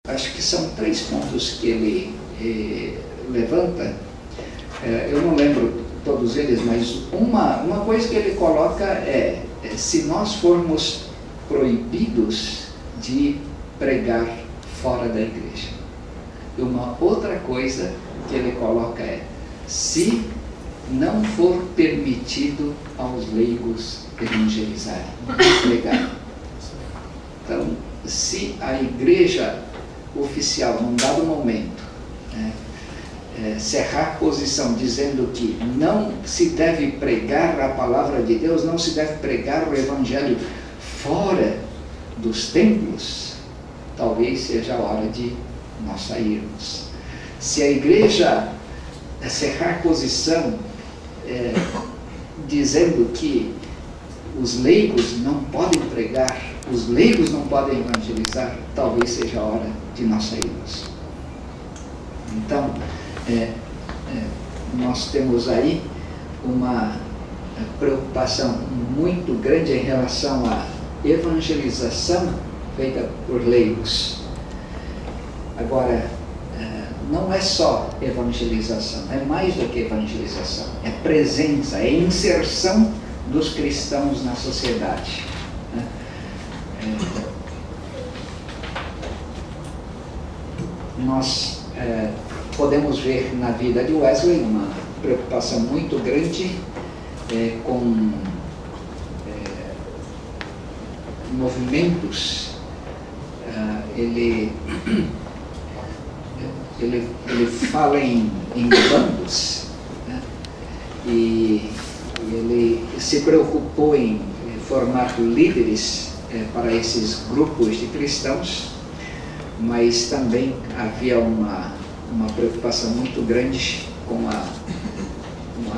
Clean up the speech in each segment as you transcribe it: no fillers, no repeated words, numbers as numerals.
Acho que são 3 pontos que ele levanta. Eu não lembro todos eles, mas uma coisa que ele coloca é se nós formos proibidos de pregar fora da igreja. E uma outra coisa que ele coloca é se não for permitido aos leigos evangelizarem, pregarem. Então, se a igreja oficial, num dado momento, cerrar posição dizendo que não se deve pregar a palavra de Deus, não se deve pregar o evangelho fora dos templos, talvez seja a hora de nós sairmos. Se a igreja cerrar posição dizendo que os leigos não podem pregar, os leigos não podem evangelizar, talvez seja a hora de nós sairmos. Então, nós temos aí uma preocupação muito grande em relação à evangelização feita por leigos. Agora, não é só evangelização, é mais do que evangelização, é presença, é inserção dos cristãos na sociedade. Nós podemos ver na vida de Wesley uma preocupação muito grande com movimentos. Ele fala em bandos, né? E ele se preocupou em formar líderes para esses grupos de cristãos, mas também havia uma preocupação muito grande com a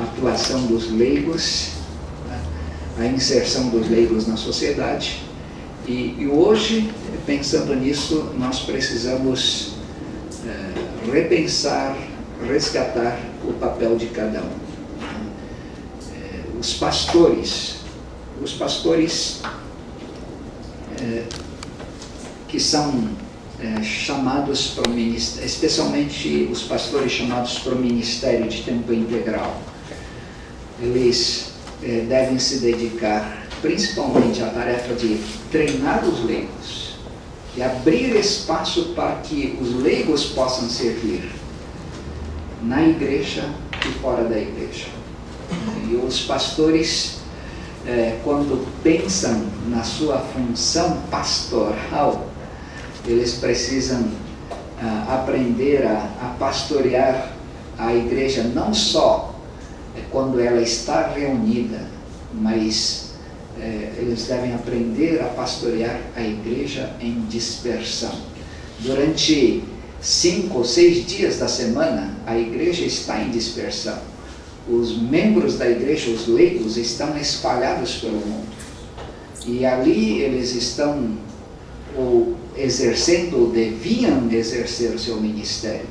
atuação dos leigos, né? A inserção dos leigos na sociedade. E hoje, pensando nisso, nós precisamos repensar, resgatar o papel de cada um. Os pastores que são chamados para o ministério, especialmente os pastores chamados para o ministério de tempo integral, eles devem se dedicar principalmente à tarefa de treinar os leigos e abrir espaço para que os leigos possam servir na igreja e fora da igreja. E os pastores, quando pensam na sua função pastoral, eles precisam aprender a pastorear a igreja não só quando ela está reunida, mas eles devem aprender a pastorear a igreja em dispersão. Durante 5 ou 6 dias da semana, a igreja está em dispersão. Os membros da igreja, os leigos, estão espalhados pelo mundo. E ali eles estão exercendo, ou deviam exercer o seu ministério.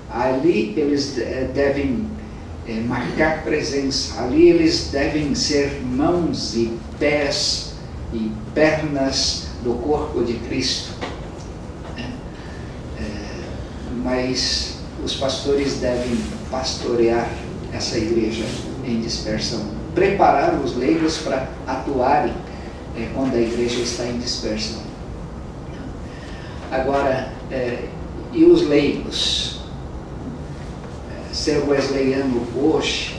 Ali eles devem marcar presença. Ali eles devem ser mãos e pés e pernas do corpo de Cristo. Mas os pastores devem pastorear essa igreja em dispersão, preparar os leigos para atuarem quando a igreja está em dispersão. Agora, e os leigos? Ser wesleyano hoje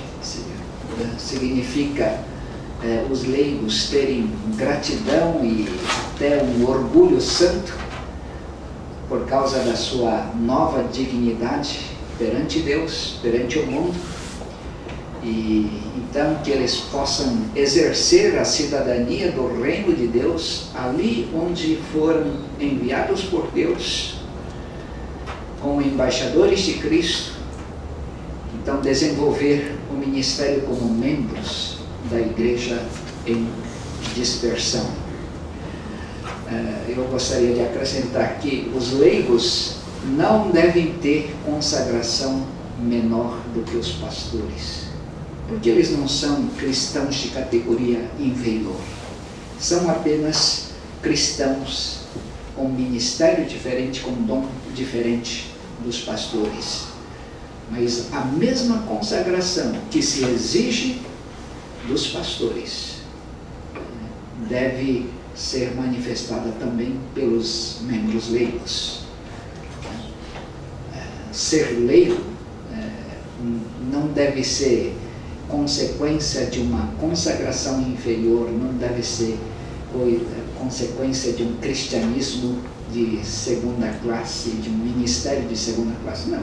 significa os leigos terem gratidão e até um orgulho santo por causa da sua nova dignidade perante Deus, perante o mundo, e então que eles possam exercer a cidadania do reino de Deus ali onde foram enviados por Deus como embaixadores de Cristo. Então desenvolver o ministério como membros da igreja em dispersão. Eu gostaria de acrescentar que os leigos não devem ter consagração menor do que os pastores, porque eles não são cristãos de categoria inferior, são apenas cristãos com ministério diferente, com dom diferente dos pastores. Mas a mesma consagração que se exige dos pastores deve ser manifestada também pelos membros leigos. Ser leigo não deve ser consequência de uma consagração inferior, não deve ser consequência de um cristianismo de segunda classe, de um ministério de segunda classe, não.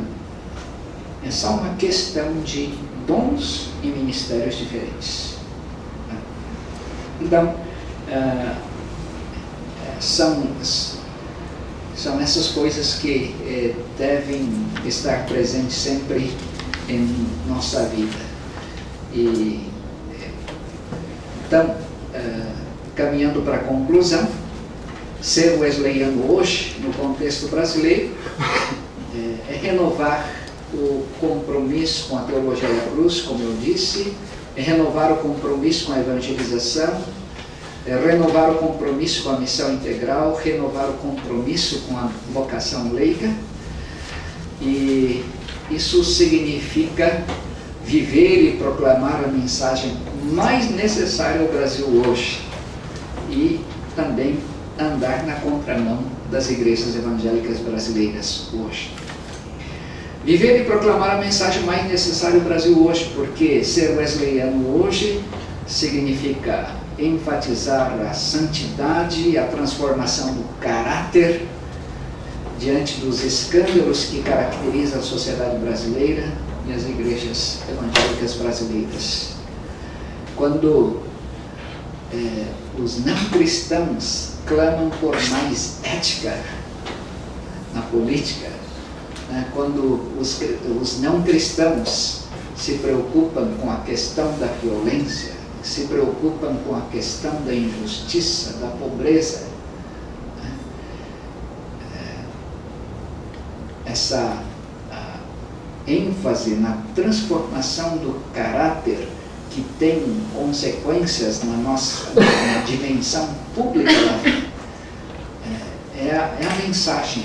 É só uma questão de dons e ministérios diferentes. Então, são essas coisas que devem estar presentes sempre em nossa vida. E, então, caminhando para a conclusão, ser wesleyano hoje, no contexto brasileiro, é renovar o compromisso com a teologia da cruz, como eu disse, é renovar o compromisso com a evangelização, é renovar o compromisso com a missão integral, renovar o compromisso com a vocação leiga, e isso significa viver e proclamar a mensagem mais necessária ao Brasil hoje, e também andar na contramão das igrejas evangélicas brasileiras hoje. Viver e proclamar a mensagem mais necessária ao Brasil hoje, porque ser wesleyano hoje significa enfatizar a santidade e a transformação do caráter diante dos escândalos que caracterizam a sociedade brasileira e as igrejas evangélicas brasileiras. Quando os não cristãos clamam por mais ética na política, quando os não cristãos se preocupam com a questão da violência, se preocupam com a questão da injustiça, da pobreza, essa ênfase na transformação do caráter que tem consequências na dimensão pública da vida, é a mensagem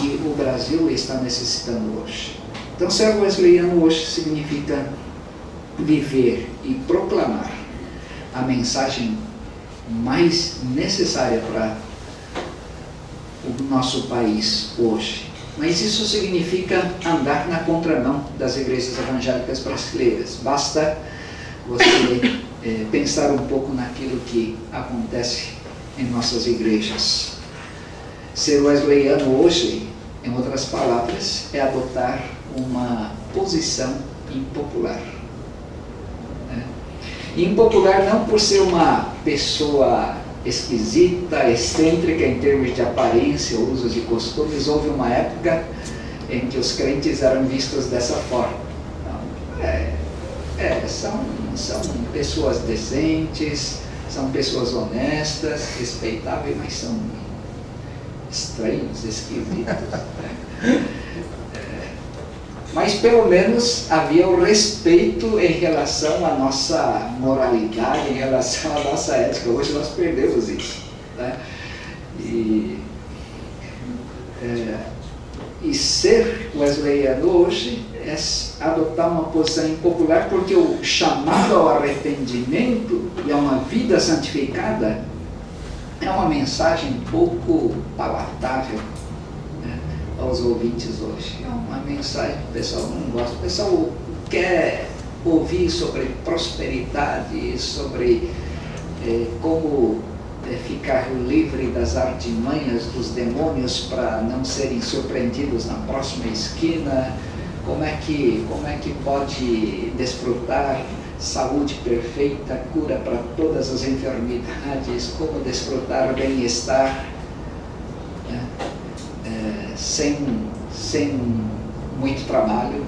que o Brasil está necessitando hoje. Então, ser wesleyano hoje significa viver e proclamar a mensagem mais necessária para o nosso país hoje. Mas isso significa andar na contramão das igrejas evangélicas brasileiras. Basta você pensar um pouco naquilo que acontece em nossas igrejas. Ser wesleyano hoje, em outras palavras, é adotar uma posição impopular. Impopular não por ser uma pessoa esquisita, excêntrica em termos de aparência, usos e costumes. Houve uma época em que os crentes eram vistos dessa forma. São pessoas decentes, são pessoas honestas, respeitáveis, mas são estranhos, esquisitos. Mas pelo menos havia o respeito em relação à nossa moralidade, em relação à nossa ética. Hoje nós perdemos isso, né? E ser wesleyano hoje é adotar uma posição impopular, porque o chamado ao arrependimento e a uma vida santificada é uma mensagem pouco palatável, né, aos ouvintes hoje. É uma mensagem que o pessoal não gosta. O pessoal quer ouvir sobre prosperidade, sobre como ficar livre das artimanhas dos demônios para não serem surpreendidos na próxima esquina, como é que pode desfrutar saúde perfeita, cura para todas as enfermidades, como desfrutar bem-estar, sem muito trabalho,